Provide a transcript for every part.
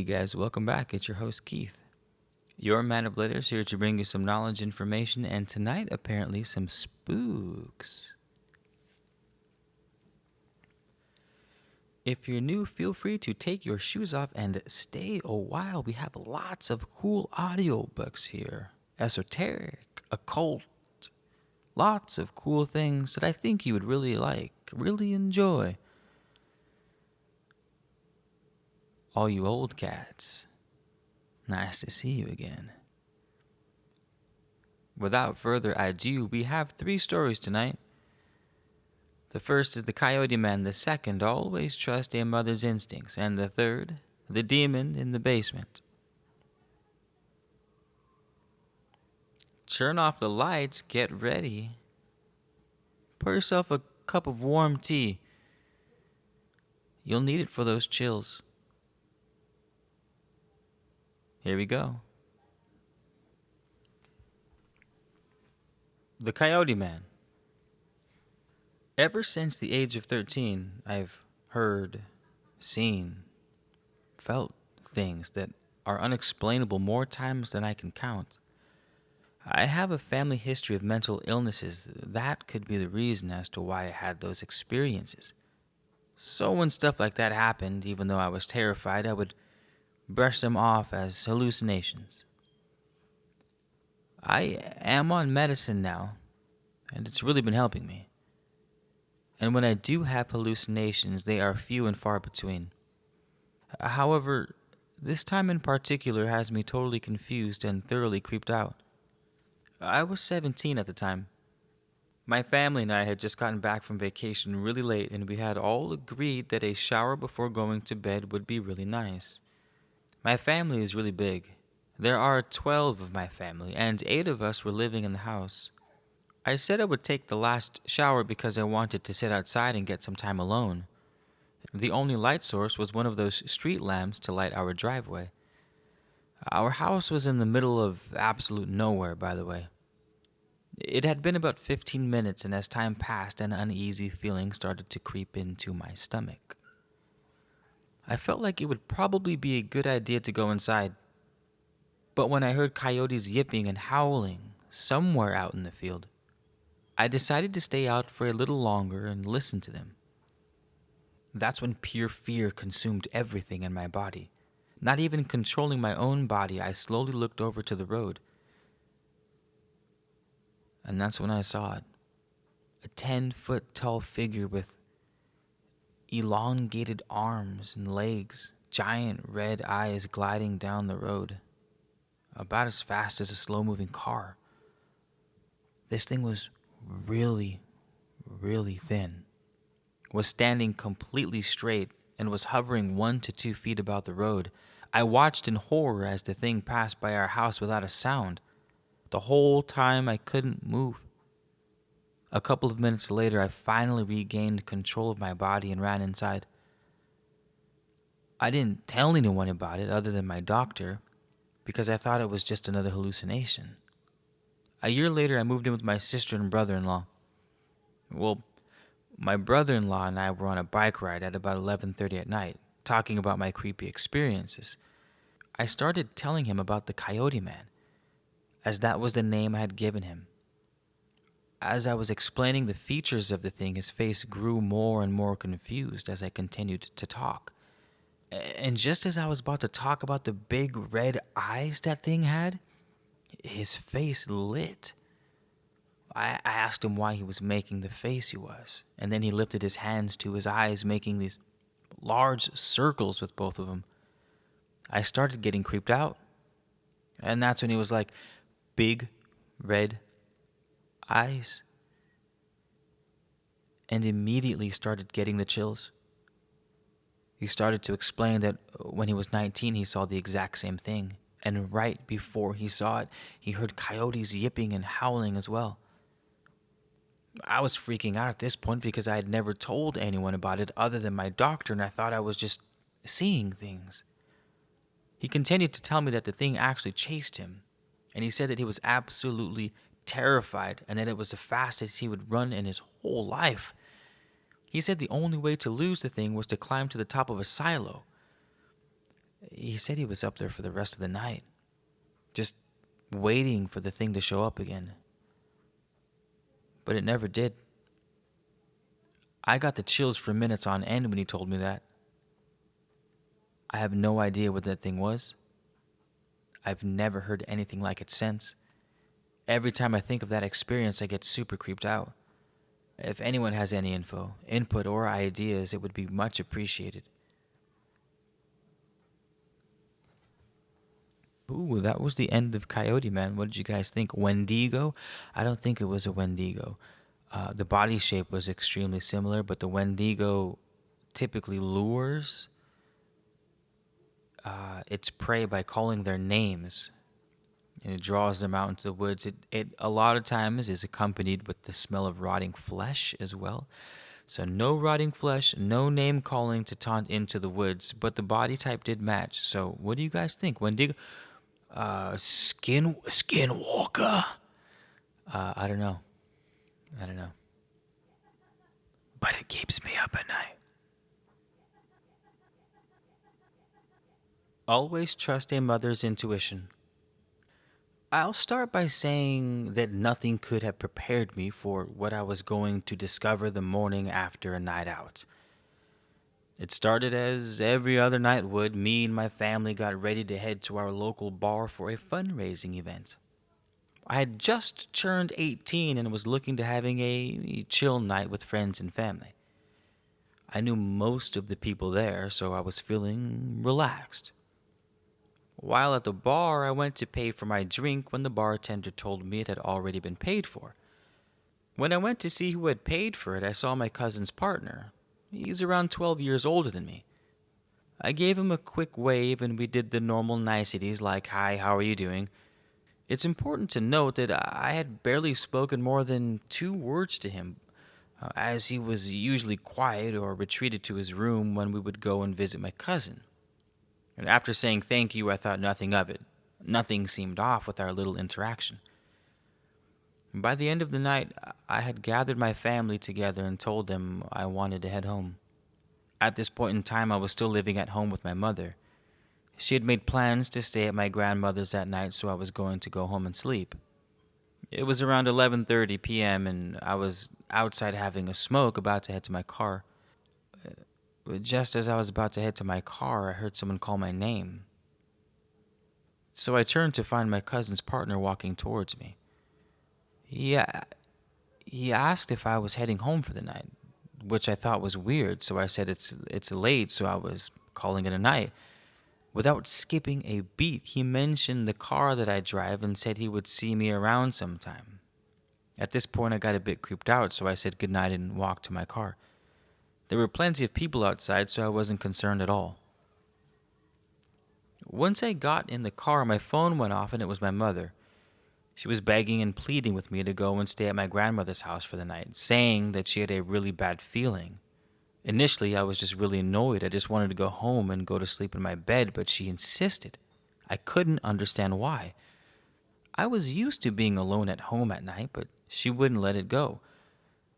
Hey guys, welcome back. It's your host Keith. Your man of letters here to bring you some knowledge, information, and tonight apparently some spooks. If you're new, feel free to take your shoes off and stay a while. We have lots of cool audiobooks here. Esoteric, occult, lots of cool things that I think you would really like, really enjoy. All you old cats, nice to see you again. Without further ado, we have 3 stories tonight. The first is the Coyote Man, the second, always trust a mother's instincts, and the third, the demon in the basement. Turn off the lights, get ready. Pour yourself a cup of warm tea. You'll need it for those chills. Here we go. The Coyote Man. Ever since the age of 13, I've heard, seen, felt things that are unexplainable more times than I can count. I have a family history of mental illnesses. That could be the reason as to why I had those experiences. So when stuff like that happened, even though I was terrified, I would brush them off as hallucinations. I am on medicine now, and it's really been helping me. And when I do have hallucinations, they are few and far between. However, this time in particular has me totally confused and thoroughly creeped out. I was 17 at the time. My family and I had just gotten back from vacation really late, and we had all agreed that a shower before going to bed would be really nice. My family is really big. There are 12 of my family, and 8 of us were living in the house. I said I would take the last shower because I wanted to sit outside and get some time alone. The only light source was one of those street lamps to light our driveway. Our house was in the middle of absolute nowhere, by the way. It had been about 15 minutes, and as time passed, an uneasy feeling started to creep into my stomach. I felt like it would probably be a good idea to go inside. But when I heard coyotes yipping and howling somewhere out in the field, I decided to stay out for a little longer and listen to them. That's when pure fear consumed everything in my body. Not even controlling my own body, I slowly looked over to the road. And that's when I saw it. A 10-foot tall figure with elongated arms and legs, giant red eyes gliding down the road, about as fast as a slow-moving car. This thing was really, really thin, was standing completely straight, and was hovering 1 to 2 feet above the road. I watched in horror as the thing passed by our house without a sound. The whole time I couldn't move. A couple of minutes later, I finally regained control of my body and ran inside. I didn't tell anyone about it other than my doctor because I thought it was just another hallucination. A year later, I moved in with my sister and brother-in-law. Well, my brother-in-law and I were on a bike ride at about 11:30 at night, talking about my creepy experiences. I started telling him about the Coyote Man, as that was the name I had given him. As I was explaining the features of the thing, his face grew more and more confused as I continued to talk. And just as I was about to talk about the big red eyes that thing had, his face lit. I asked him why he was making the face he was, and then he lifted his hands to his eyes, making these large circles with both of them. I started getting creeped out, and that's when he was like, big red eyes, and immediately started getting the chills. He started to explain that when he was 19, he saw the exact same thing, and right before he saw it, he heard coyotes yipping and howling as well. I was freaking out at this point because I had never told anyone about it other than my doctor, and I thought I was just seeing things. He continued to tell me that the thing actually chased him, and he said that he was absolutely terrified and that it was the fastest he would run in his whole life. He said the only way to lose the thing was to climb to the top of a silo. He said he was up there for the rest of the night, just waiting for the thing to show up again. But it never did. I got the chills for minutes on end when he told me that. I have no idea what that thing was. I've never heard anything like it since. Every time I think of that experience, I get super creeped out. If anyone has any info, input, or ideas, it would be much appreciated. Ooh, that was the end of Coyote Man. What did you guys think? Wendigo? I don't think it was a Wendigo. The body shape was extremely similar, but the Wendigo typically lures its prey by calling their names, and it draws them out into the woods. It a lot of times is accompanied with the smell of rotting flesh as well. So no rotting flesh, no name calling to taunt into the woods, but the body type did match. So what do you guys think? Wendigo, Skinwalker. I don't know. But it keeps me up at night. Always trust a mother's intuition. I'll start by saying that nothing could have prepared me for what I was going to discover the morning after a night out. It started as every other night would. Me and my family got ready to head to our local bar for a fundraising event. I had just turned 18 and was looking to having a chill night with friends and family. I knew most of the people there, so I was feeling relaxed. While at the bar, I went to pay for my drink when the bartender told me it had already been paid for. When I went to see who had paid for it, I saw my cousin's partner. He's around 12 years older than me. I gave him a quick wave and we did the normal niceties like, "Hi, how are you doing?" It's important to note that I had barely spoken more than 2 words to him, as he was usually quiet or retreated to his room when we would go and visit my cousin. And after saying thank you, I thought nothing of it. Nothing seemed off with our little interaction. By the end of the night, I had gathered my family together and told them I wanted to head home. At this point in time, I was still living at home with my mother. She had made plans to stay at my grandmother's that night, so I was going to go home and sleep. It was around 11:30 p.m. and I was outside having a smoke, about to head to my car. Just as I was about to head to my car, I heard someone call my name. So I turned to find my cousin's partner walking towards me. He asked if I was heading home for the night, which I thought was weird, so I said it's late, so I was calling it a night. Without skipping a beat, he mentioned the car that I drive and said he would see me around sometime. At this point, I got a bit creeped out, so I said goodnight and walked to my car. There were plenty of people outside, so I wasn't concerned at all. Once I got in the car, my phone went off and it was my mother. She was begging and pleading with me to go and stay at my grandmother's house for the night, saying that she had a really bad feeling. Initially, I was just really annoyed. I just wanted to go home and go to sleep in my bed, but she insisted. I couldn't understand why. I was used to being alone at home at night, but she wouldn't let it go.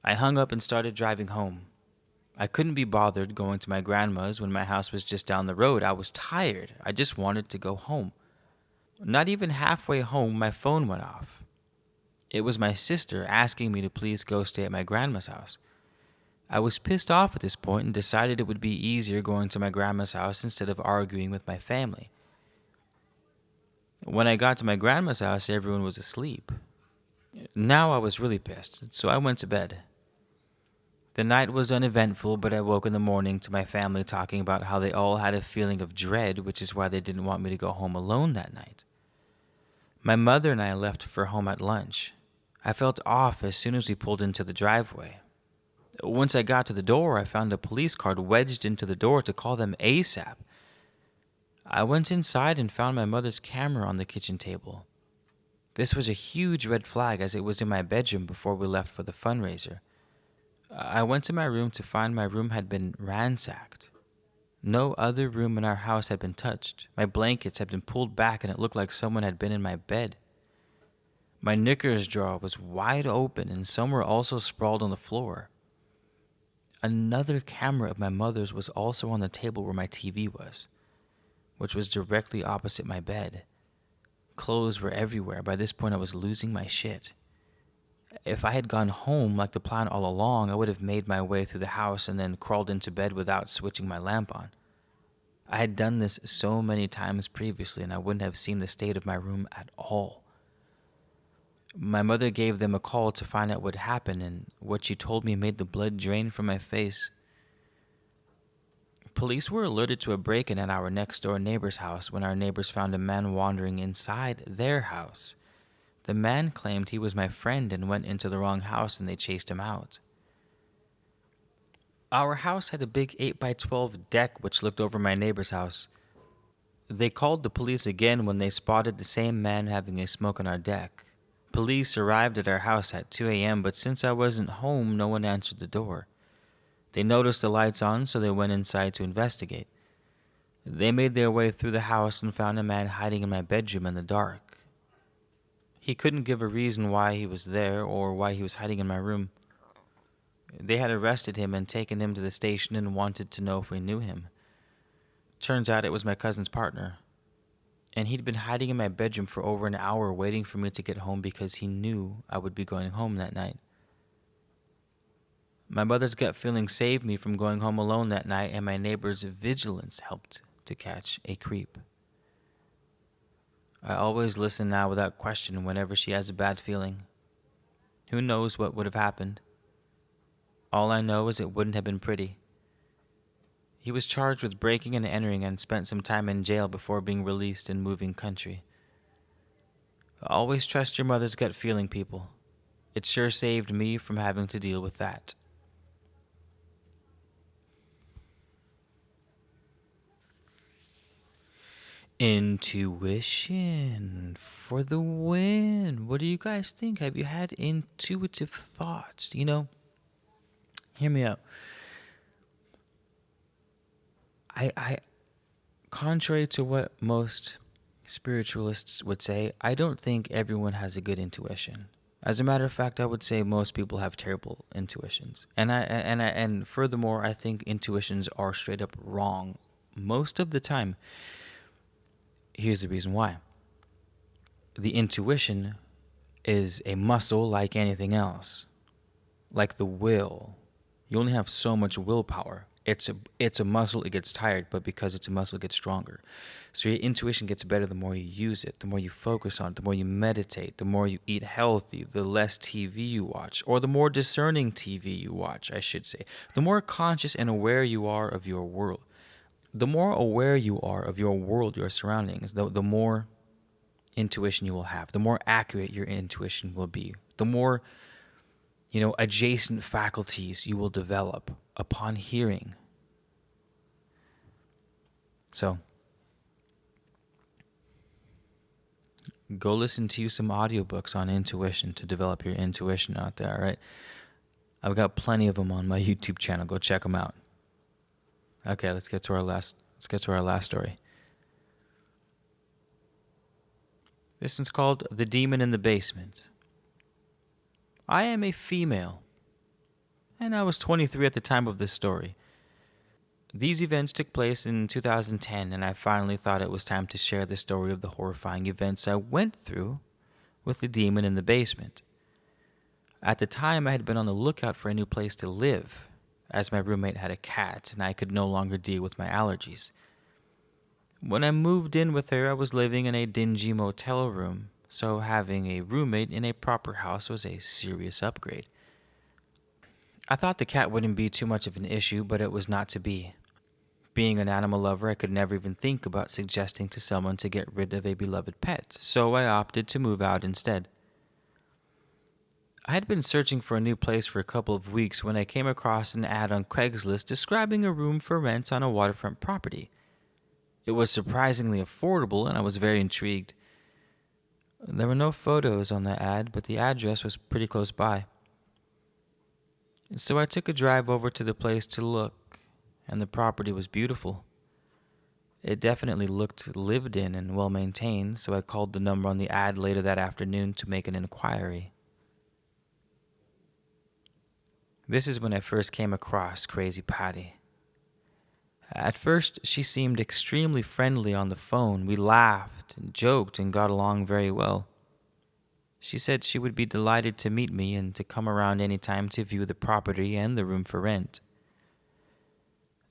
I hung up and started driving home. I couldn't be bothered going to my grandma's when my house was just down the road. I was tired. I just wanted to go home. Not even halfway home, my phone went off. It was my sister asking me to please go stay at my grandma's house. I was pissed off at this point and decided it would be easier going to my grandma's house instead of arguing with my family. When I got to my grandma's house, everyone was asleep. Now I was really pissed, so I went to bed. The night was uneventful, but I woke in the morning to my family talking about how they all had a feeling of dread, which is why they didn't want me to go home alone that night. My mother and I left for home at lunch. I felt off as soon as we pulled into the driveway. Once I got to the door, I found a police card wedged into the door to call them ASAP. I went inside and found my mother's camera on the kitchen table. This was a huge red flag as it was in my bedroom before we left for the fundraiser. I went to my room to find my room had been ransacked. No other room in our house had been touched. My blankets had been pulled back and it looked like someone had been in my bed. My knickers drawer was wide open and some were also sprawled on the floor. Another camera of my mother's was also on the table where my TV was. which was directly opposite my bed. Clothes were everywhere. By this point, I was losing my shit. If I had gone home like the plan all along, I would have made my way through the house and then crawled into bed without switching my lamp on. I had done this so many times previously, and I wouldn't have seen the state of my room at all. My mother gave them a call to find out what happened, and what she told me made the blood drain from my face. Police were alerted to a break-in at our next-door neighbor's house when our neighbors found a man wandering inside their house. The man claimed he was my friend and went into the wrong house, and they chased him out. Our house had a big 8x12 deck which looked over my neighbor's house. They called the police again when they spotted the same man having a smoke on our deck. Police arrived at our house at 2 a.m., but since I wasn't home, no one answered the door. They noticed the lights on, so they went inside to investigate. They made their way through the house and found a man hiding in my bedroom in the dark. He couldn't give a reason why he was there or why he was hiding in my room. They had arrested him and taken him to the station and wanted to know if we knew him. Turns out it was my cousin's partner. And he'd been hiding in my bedroom for over an hour waiting for me to get home because he knew I would be going home that night. My mother's gut feeling saved me from going home alone that night, and my neighbor's vigilance helped to catch a creep. I always listen now without question whenever she has a bad feeling. Who knows what would have happened? All I know is it wouldn't have been pretty. He was charged with breaking and entering and spent some time in jail before being released and moving country. Always trust your mother's gut feeling, people. It sure saved me from having to deal with that. Intuition for the win. What do you guys think? Have you had intuitive thoughts? Hear me out. I contrary to what most spiritualists would say, I don't think everyone has a good intuition. As a matter of fact, I would say most people have terrible intuitions. And furthermore, I think intuitions are straight up wrong most of the time. Here's the reason why. The intuition is a muscle like anything else. Like the will. You only have so much willpower. It's a muscle, it gets tired, but because it's a muscle, it gets stronger. So your intuition gets better the more you use it, the more you focus on it, the more you meditate, the more you eat healthy, the less TV you watch, or the more discerning TV you watch, I should say. The more conscious and aware you are of your world. The more aware you are of your world, your surroundings, the more intuition you will have, the more accurate your intuition will be, the more adjacent faculties you will develop upon hearing. So, go listen to some audiobooks on intuition to develop your intuition out there, all right? I've got plenty of them on my YouTube channel. Go check them out. Okay, let's get to our last story. This one's called The Demon in the Basement. I am a female, and I was 23 at the time of this story. These events took place in 2010, and I finally thought it was time to share the story of the horrifying events I went through with the demon in the basement. At the time, I had been on the lookout for a new place to live, as my roommate had a cat, and I could no longer deal with my allergies. When I moved in with her, I was living in a dingy motel room, so having a roommate in a proper house was a serious upgrade. I thought the cat wouldn't be too much of an issue, but it was not to be. Being an animal lover, I could never even think about suggesting to someone to get rid of a beloved pet, so I opted to move out instead. I had been searching for a new place for a couple of weeks when I came across an ad on Craigslist describing a room for rent on a waterfront property. It was surprisingly affordable, and I was very intrigued. There were no photos on the ad, but the address was pretty close by. So I took a drive over to the place to look, and the property was beautiful. It definitely looked lived in and well maintained, so I called the number on the ad later that afternoon to make an inquiry. This is when I first came across Crazy Patty. At first, she seemed extremely friendly on the phone. We laughed and joked and got along very well. She said she would be delighted to meet me and to come around any time to view the property and the room for rent.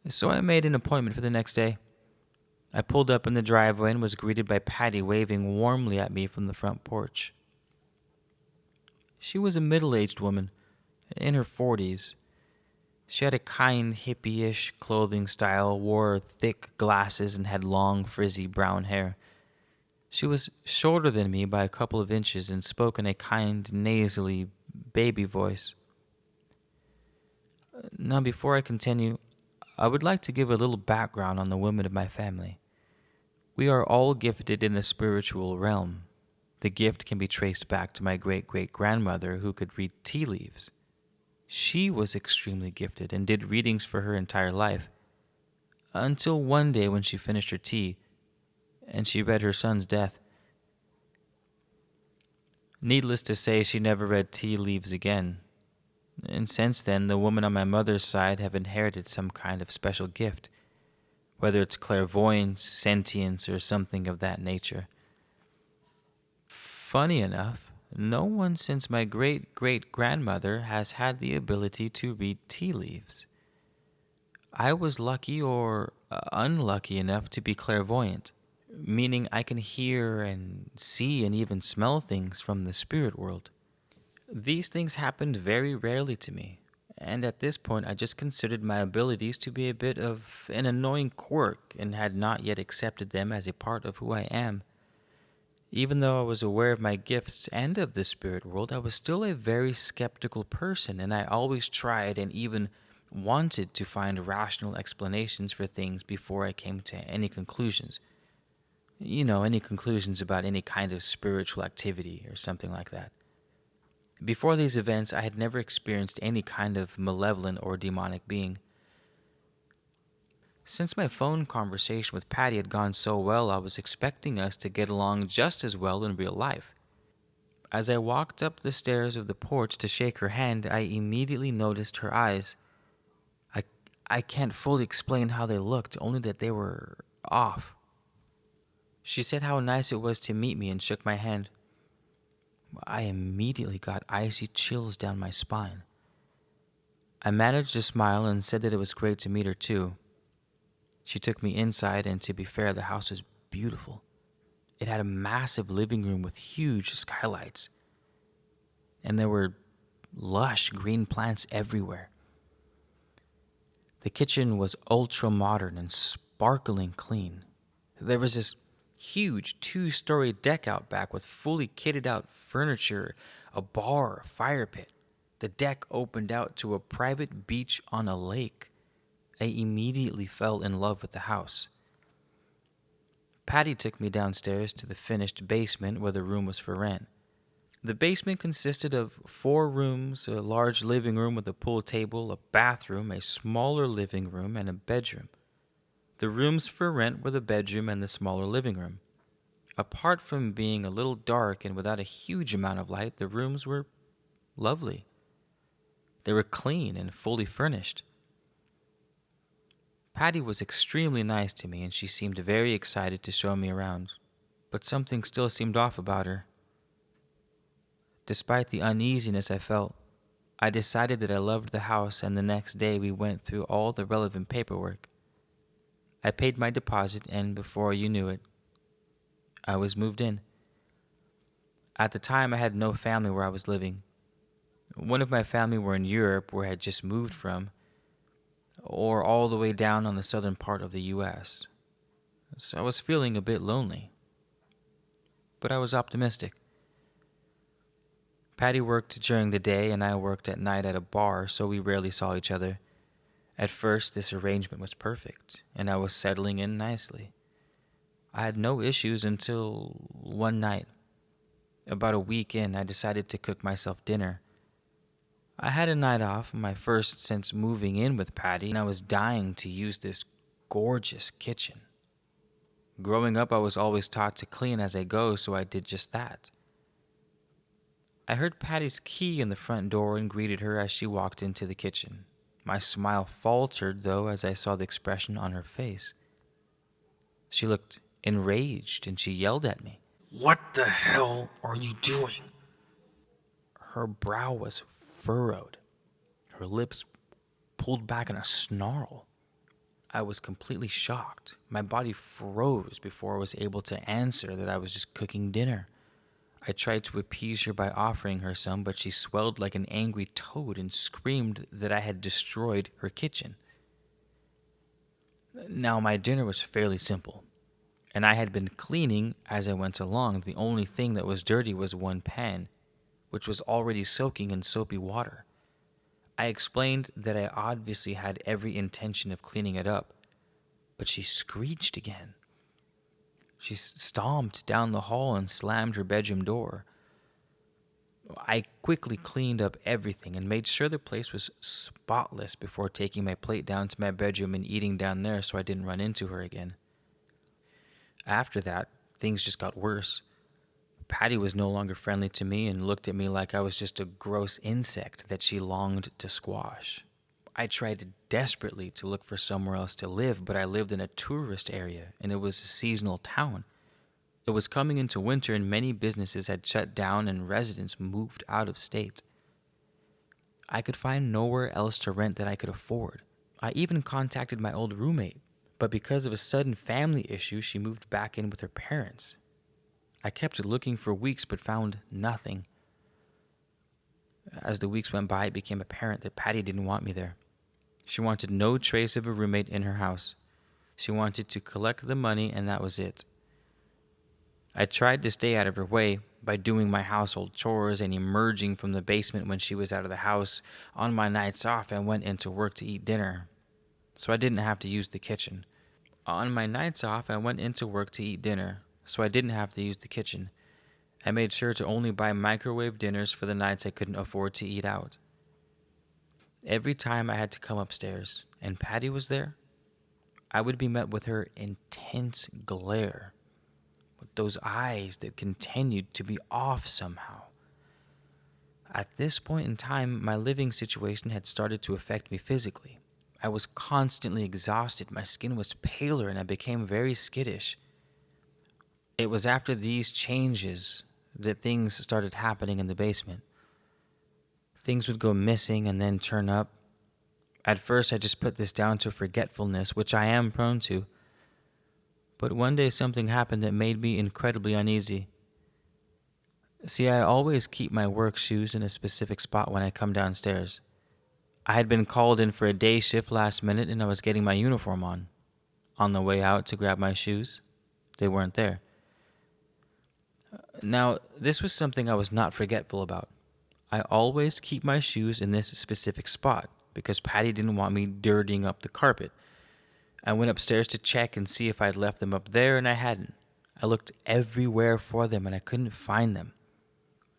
So I made an appointment for the next day. I pulled up in the driveway and was greeted by Patty waving warmly at me from the front porch. She was a middle-aged woman, in her 40s. She had a kind hippie-ish clothing style, wore thick glasses, and had long, frizzy brown hair. She was shorter than me by a couple of inches and spoke in a kind, nasally, baby voice. Now, before I continue, I would like to give a little background on the women of my family. We are all gifted in the spiritual realm. The gift can be traced back to my great-great-grandmother who could read tea leaves. She was extremely gifted and did readings for her entire life, until one day when she finished her tea and she read her son's death. Needless to say, she never read tea leaves again. And since then, the women on my mother's side have inherited some kind of special gift, whether it's clairvoyance, sentience, or something of that nature. Funny enough, no one since my great-great-grandmother has had the ability to read tea leaves. I was lucky or unlucky enough to be clairvoyant, meaning I can hear and see and even smell things from the spirit world. These things happened very rarely to me, and at this point I just considered my abilities to be a bit of an annoying quirk and had not yet accepted them as a part of who I am. Even though I was aware of my gifts and of the spirit world, I was still a very skeptical person, and I always tried and even wanted to find rational explanations for things before I came to any conclusions. Any conclusions about any kind of spiritual activity or something like that. Before these events, I had never experienced any kind of malevolent or demonic being. Since my phone conversation with Patty had gone so well, I was expecting us to get along just as well in real life. As I walked up the stairs of the porch to shake her hand, I immediately noticed her eyes. I can't fully explain how they looked, only that they were off. She said how nice it was to meet me and shook my hand. I immediately got icy chills down my spine. I managed to smile and said that it was great to meet her too. She took me inside, and to be fair, the house was beautiful. It had a massive living room with huge skylights, and there were lush green plants everywhere. The kitchen was ultra-modern and sparkling clean. There was this huge 2-story deck out back with fully kitted out furniture, a bar, a fire pit. The deck opened out to a private beach on a lake. I immediately fell in love with the house. Patty took me downstairs to the finished basement where the room was for rent. The basement consisted of 4 rooms, a large living room with a pool table, a bathroom, a smaller living room, and a bedroom. The rooms for rent were the bedroom and the smaller living room. Apart from being a little dark and without a huge amount of light, the rooms were lovely. They were clean and fully furnished. Patty was extremely nice to me, and she seemed very excited to show me around, but something still seemed off about her. Despite the uneasiness I felt, I decided that I loved the house, and the next day we went through all the relevant paperwork. I paid my deposit, and before you knew it, I was moved in. At the time, I had no family where I was living. One of my family were in Europe, where I had just moved from, or all the way down on the southern part of the U.S. So I was feeling a bit lonely. But I was optimistic. Patty worked during the day and I worked at night at a bar, so we rarely saw each other. At first, this arrangement was perfect, and I was settling in nicely. I had no issues until one night. About a week in, I decided to cook myself dinner. I had a night off, my first since moving in with Patty, and I was dying to use this gorgeous kitchen. Growing up, I was always taught to clean as I go, so I did just that. I heard Patty's key in the front door and greeted her as she walked into the kitchen. My smile faltered, though, as I saw the expression on her face. She looked enraged and she yelled at me. "What the hell are you doing?" Her brow was furrowed, her lips pulled back in a snarl. I was completely shocked. My body froze before I was able to answer that I was just cooking dinner. I tried to appease her by offering her some, but she swelled like an angry toad and screamed that I had destroyed her kitchen. Now, my dinner was fairly simple, and I had been cleaning as I went along. The only thing that was dirty was one pan, which was already soaking in soapy water. I explained that I obviously had every intention of cleaning it up, but she screeched again. She stomped down the hall and slammed her bedroom door. I quickly cleaned up everything and made sure the place was spotless before taking my plate down to my bedroom and eating down there so I didn't run into her again. After that, things just got worse. Patty was no longer friendly to me and looked at me like I was just a gross insect that she longed to squash. I tried desperately to look for somewhere else to live, but I lived in a tourist area and it was a seasonal town. It was coming into winter and many businesses had shut down and residents moved out of state. I could find nowhere else to rent that I could afford. I even contacted my old roommate, but because of a sudden family issue, she moved back in with her parents. I kept looking for weeks but found nothing. As the weeks went by, it became apparent that Patty didn't want me there. She wanted no trace of a roommate in her house. She wanted to collect the money and that was it. I tried to stay out of her way by doing my household chores and emerging from the basement when she was out of the house. On my nights off, I went into work to eat dinner, so I didn't have to use the kitchen. I made sure to only buy microwave dinners for the nights I couldn't afford to eat out. Every time I had to come upstairs and Patty was there, I would be met with her intense glare, with those eyes that continued to be off somehow. At this point in time, my living situation had started to affect me physically. I was constantly exhausted, my skin was paler, and I became very skittish. It was after these changes that things started happening in the basement. Things would go missing and then turn up. At first, I just put this down to forgetfulness, which I am prone to. But one day something happened that made me incredibly uneasy. See, I always keep my work shoes in a specific spot when I come downstairs. I had been called in for a day shift last minute and I was getting my uniform on. On the way out to grab my shoes, they weren't there. Now, this was something I was not forgetful about. I always keep my shoes in this specific spot because Patty didn't want me dirtying up the carpet. I went upstairs to check and see if I'd left them up there, and I hadn't. I looked everywhere for them and I couldn't find them.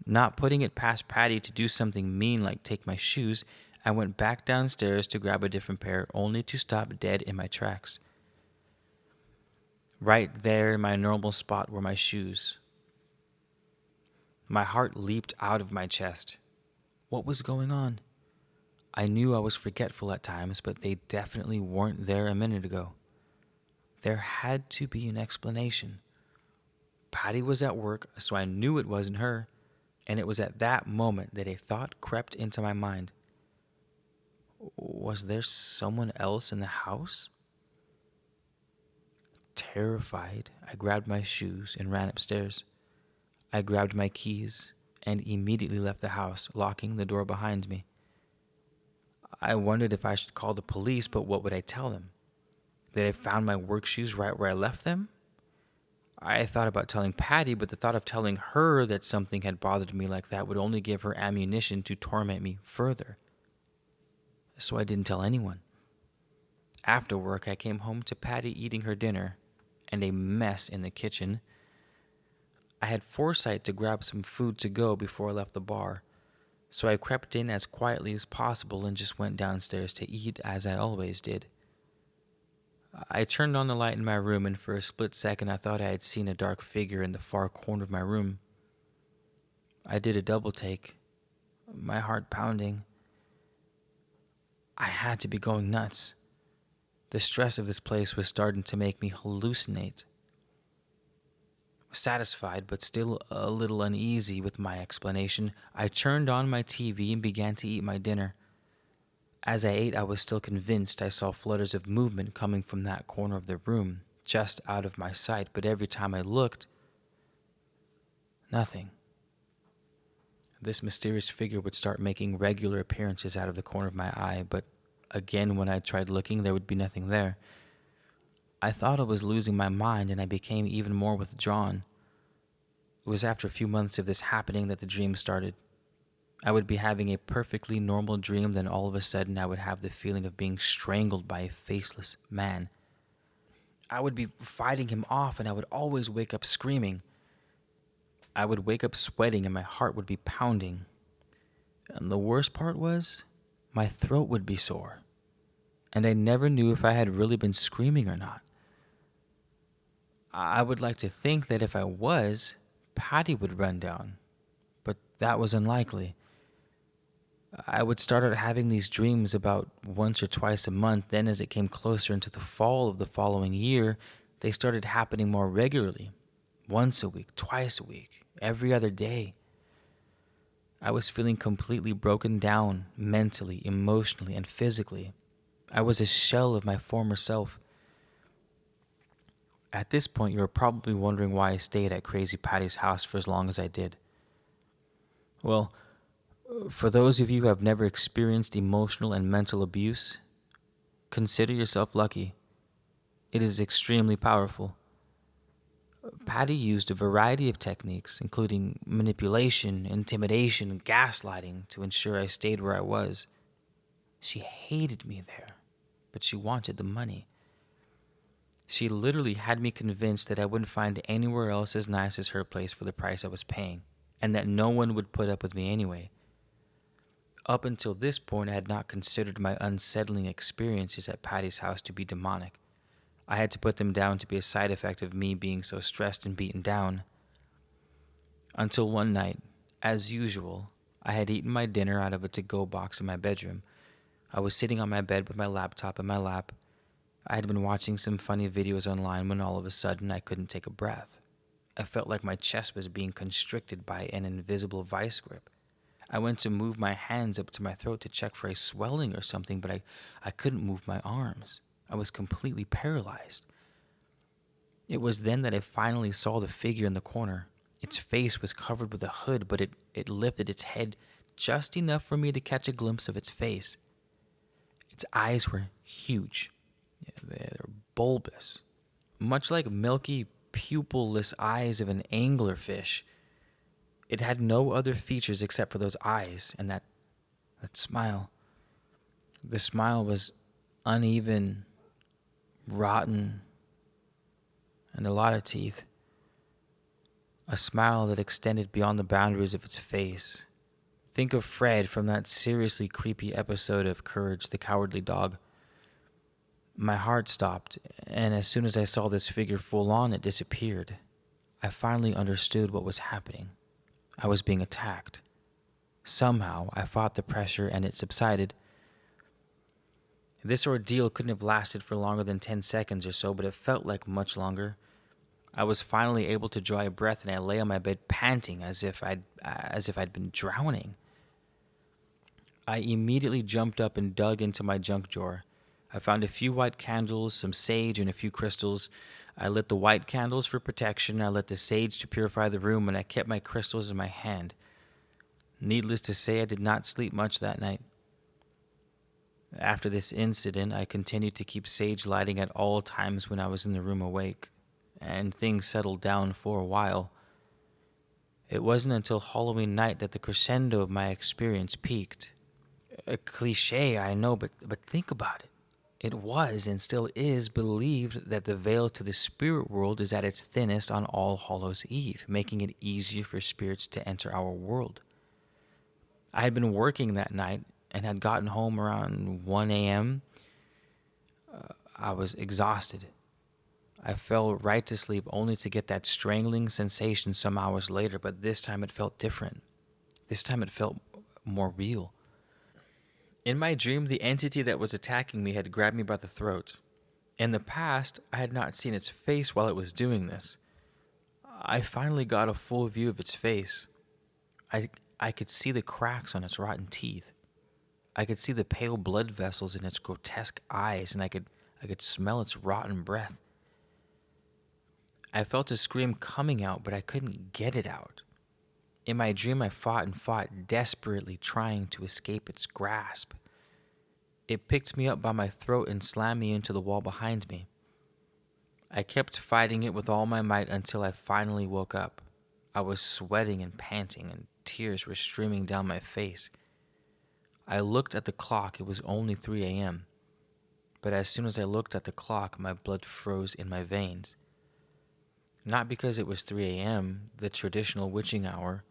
Not putting it past Patty to do something mean like take my shoes, I went back downstairs to grab a different pair, only to stop dead in my tracks. Right there in my normal spot were my shoes. My heart leaped out of my chest. What was going on? I knew I was forgetful at times, but they definitely weren't there a minute ago. There had to be an explanation. Patty was at work, so I knew it wasn't her, and it was at that moment that a thought crept into my mind. Was there someone else in the house? Terrified, I grabbed my shoes and ran upstairs. I grabbed my keys and immediately left the house, locking the door behind me. I wondered if I should call the police, but what would I tell them? That I found my work shoes right where I left them? I thought about telling Patty, but the thought of telling her that something had bothered me like that would only give her ammunition to torment me further. So I didn't tell anyone. After work, I came home to Patty eating her dinner and a mess in the kitchen. I had foresight to grab some food to go before I left the bar, so I crept in as quietly as possible and just went downstairs to eat as I always did. I turned on the light in my room, and for a split second I thought I had seen a dark figure in the far corner of my room. I did a double take, my heart pounding. I had to be going nuts. The stress of this place was starting to make me hallucinate. Satisfied, but still a little uneasy with my explanation, I turned on my TV and began to eat my dinner. As I ate, I was still convinced I saw flutters of movement coming from that corner of the room, just out of my sight, but every time I looked, nothing. This mysterious figure would start making regular appearances out of the corner of my eye, but again, when I tried looking, there would be nothing there. I thought I was losing my mind, and I became even more withdrawn. It was after a few months of this happening that the dream started. I would be having a perfectly normal dream, then all of a sudden I would have the feeling of being strangled by a faceless man. I would be fighting him off, and I would always wake up screaming. I would wake up sweating, and my heart would be pounding. And the worst part was, my throat would be sore, and I never knew if I had really been screaming or not. I would like to think that if I was, Patty would run down, but that was unlikely. I would start out having these dreams about once or twice a month. Then as it came closer into the fall of the following year, they started happening more regularly. Once a week, twice a week, every other day. I was feeling completely broken down mentally, emotionally, and physically. I was a shell of my former self. At this point, you're probably wondering why I stayed at Crazy Patty's house for as long as I did. Well, for those of you who have never experienced emotional and mental abuse, consider yourself lucky. It is extremely powerful. Patty used a variety of techniques, including manipulation, intimidation, and gaslighting, to ensure I stayed where I was. She hated me there, but she wanted the money. She literally had me convinced that I wouldn't find anywhere else as nice as her place for the price I was paying, and that no one would put up with me anyway. Up until this point, I had not considered my unsettling experiences at Patty's house to be demonic. I had to put them down to be a side effect of me being so stressed and beaten down. Until one night, as usual, I had eaten my dinner out of a to-go box in my bedroom. I was sitting on my bed with my laptop in my lap. I had been watching some funny videos online when all of a sudden I couldn't take a breath. I felt like my chest was being constricted by an invisible vice grip. I went to move my hands up to my throat to check for a swelling or something, but I couldn't move my arms. I was completely paralyzed. It was then that I finally saw the figure in the corner. Its face was covered with a hood, but it lifted its head just enough for me to catch a glimpse of its face. Its eyes were huge. They're bulbous, much like milky, pupilless eyes of an anglerfish. It had no other features except for those eyes and that smile. The smile was uneven, rotten, and a lot of teeth. A smile that extended beyond the boundaries of its face. Think of Fred from that seriously creepy episode of Courage the Cowardly Dog. My heart stopped, and as soon as I saw this figure full on, it disappeared. I finally understood what was happening. I was being attacked. Somehow, I fought the pressure and it subsided. This ordeal couldn't have lasted for longer than 10 seconds or so, but it felt like much longer. I was finally able to draw a breath, and I lay on my bed panting as if I'd been drowning. I immediately jumped up and dug into my junk drawer. I found a few white candles, some sage, and a few crystals. I lit the white candles for protection, I lit the sage to purify the room, and I kept my crystals in my hand. Needless to say, I did not sleep much that night. After this incident, I continued to keep sage lighting at all times when I was in the room awake, and things settled down for a while. It wasn't until Halloween night that the crescendo of my experience peaked. A cliche, I know, but think about it. It was and still is believed that the veil to the spirit world is at its thinnest on All Hallows Eve, making it easier for spirits to enter our world. I had been working that night and had gotten home around 1 a.m. I was exhausted. I fell right to sleep only to get that strangling sensation some hours later, but this time it felt different. This time it felt more real. In my dream, the entity that was attacking me had grabbed me by the throat. In the past, I had not seen its face while it was doing this. I finally got a full view of its face. I could see the cracks on its rotten teeth. I could see the pale blood vessels in its grotesque eyes, and I could smell its rotten breath. I felt a scream coming out, but I couldn't get it out. In my dream, I fought and fought, desperately trying to escape its grasp. It picked me up by my throat and slammed me into the wall behind me. I kept fighting it with all my might until I finally woke up. I was sweating and panting, and tears were streaming down my face. I looked at the clock. It was only 3 a.m. But as soon as I looked at the clock, my blood froze in my veins. Not because it was 3 a.m., the traditional witching hour,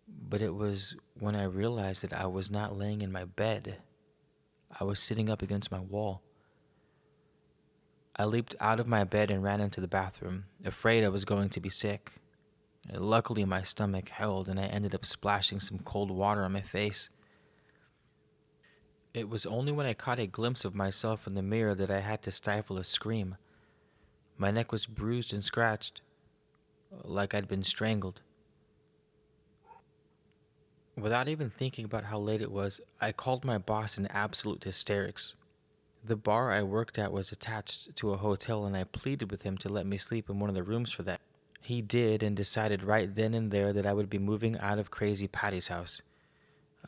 but it was when I realized that I was not laying in my bed. I was sitting up against my wall. I leaped out of my bed and ran into the bathroom, afraid I was going to be sick. Luckily, my stomach held, and I ended up splashing some cold water on my face. It was only when I caught a glimpse of myself in the mirror that I had to stifle a scream. My neck was bruised and scratched, like I'd been strangled. Without even thinking about how late it was, I called my boss in absolute hysterics. The bar I worked at was attached to a hotel, and I pleaded with him to let me sleep in one of the rooms for that. He did, and decided right then and there that I would be moving out of Crazy Patty's house.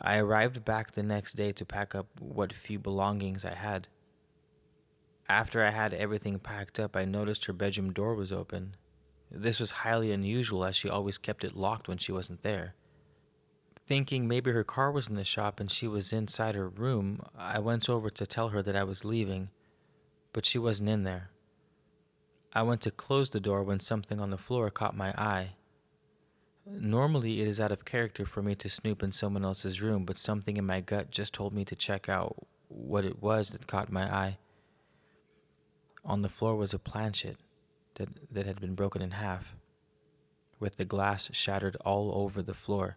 I arrived back the next day to pack up what few belongings I had. After I had everything packed up, I noticed her bedroom door was open. This was highly unusual, as she always kept it locked when she wasn't there. Thinking maybe her car was in the shop and she was inside her room, I went over to tell her that I was leaving, but she wasn't in there. I went to close the door when something on the floor caught my eye. Normally, it is out of character for me to snoop in someone else's room, but something in my gut just told me to check out what it was that caught my eye. On the floor was a planchette that had been broken in half, with the glass shattered all over the floor.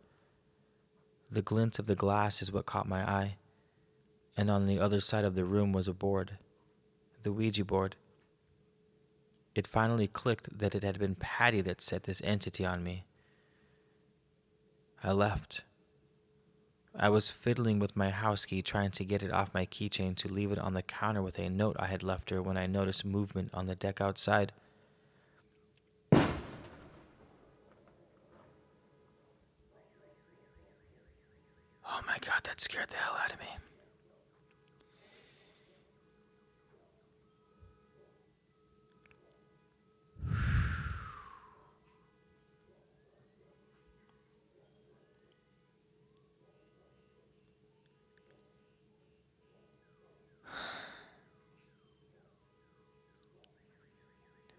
The glint of the glass is what caught my eye, and on the other side of the room was a board, the Ouija board. It finally clicked that it had been Patty that set this entity on me. I left. I was fiddling with my house key, trying to get it off my keychain to leave it on the counter with a note I had left her, when I noticed movement on the deck outside. Oh my God, that scared the hell out of me.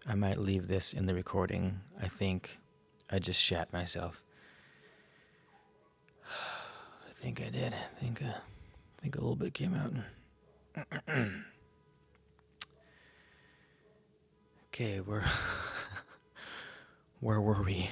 I might leave this in the recording. I think I just shat myself. I think I did. I think a little bit came out. Okay, where were we?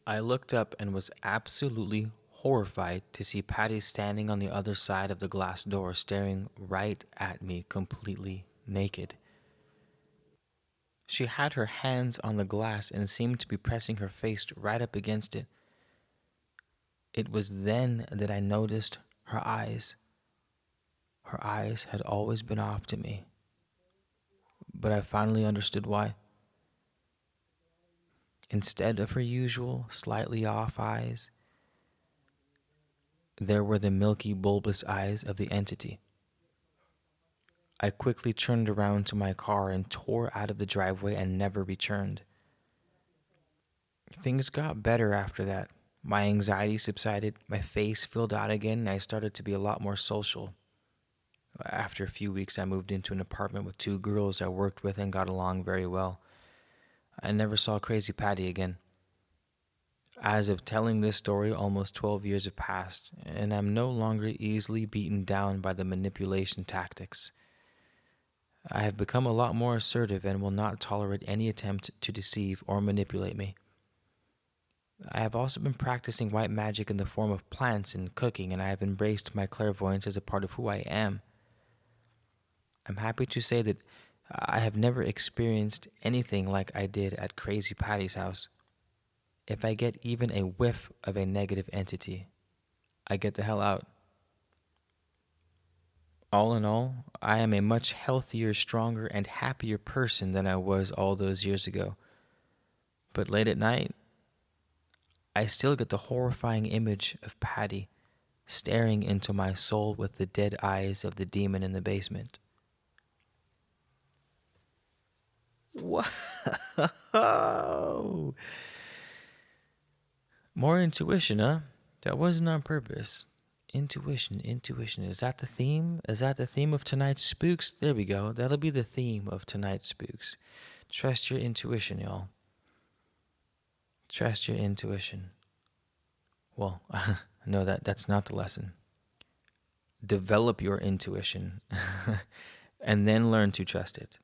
I looked up and was absolutely horrified to see Patty standing on the other side of the glass door, staring right at me, completely naked. She had her hands on the glass and seemed to be pressing her face right up against it. It was then that I noticed her eyes. Her eyes had always been off to me, but I finally understood why. Instead of her usual slightly off eyes, there were the milky, bulbous eyes of the entity. I quickly turned around to my car and tore out of the driveway and never returned. Things got better after that. My anxiety subsided, my face filled out again, and I started to be a lot more social. After a few weeks, I moved into an apartment with 2 girls I worked with and got along very well. I never saw Crazy Patty again. As of telling this story, almost 12 years have passed, and I'm no longer easily beaten down by the manipulation tactics. I have become a lot more assertive and will not tolerate any attempt to deceive or manipulate me. I have also been practicing white magic in the form of plants and cooking, and I have embraced my clairvoyance as a part of who I am. I'm happy to say that I have never experienced anything like I did at Crazy Patty's house. If I get even a whiff of a negative entity, I get the hell out. All in all, I am a much healthier, stronger, and happier person than I was all those years ago. But late at night, I still get the horrifying image of Patty staring into my soul with the dead eyes of the demon in the basement. Whoa! More intuition, huh? That wasn't on purpose. Intuition, intuition. Is that the theme? Is that the theme of tonight's spooks? There we go. That'll be the theme of tonight's spooks. Trust your intuition, y'all. Trust your intuition. Well, no, that's not the lesson. Develop your intuition and then learn to trust it.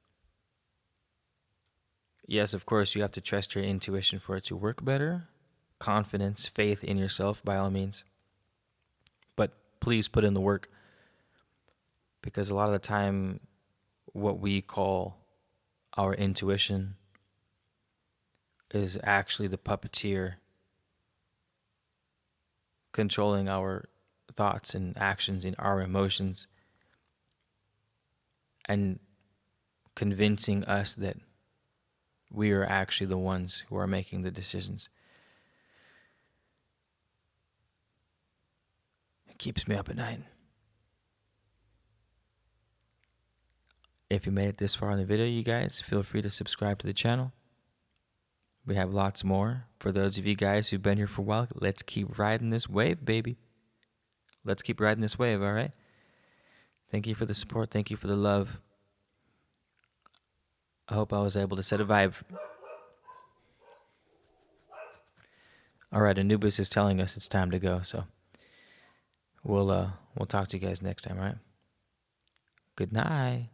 Yes, of course, you have to trust your intuition for it to work better. Confidence, faith in yourself, by all means. But please put in the work, because a lot of the time, what we call our intuition is actually the puppeteer controlling our thoughts and actions and our emotions and convincing us that we are actually the ones who are making the decisions. It keeps me up at night. If you made it this far in the video, you guys, feel free to subscribe to the channel. We have lots more. For those of you guys who've been here for a while, let's keep riding this wave, baby. Let's keep riding this wave, all right? Thank you for the support. Thank you for the love. I hope I was able to set a vibe. All right, Anubis is telling us it's time to go, so we'll talk to you guys next time, all right? Good night.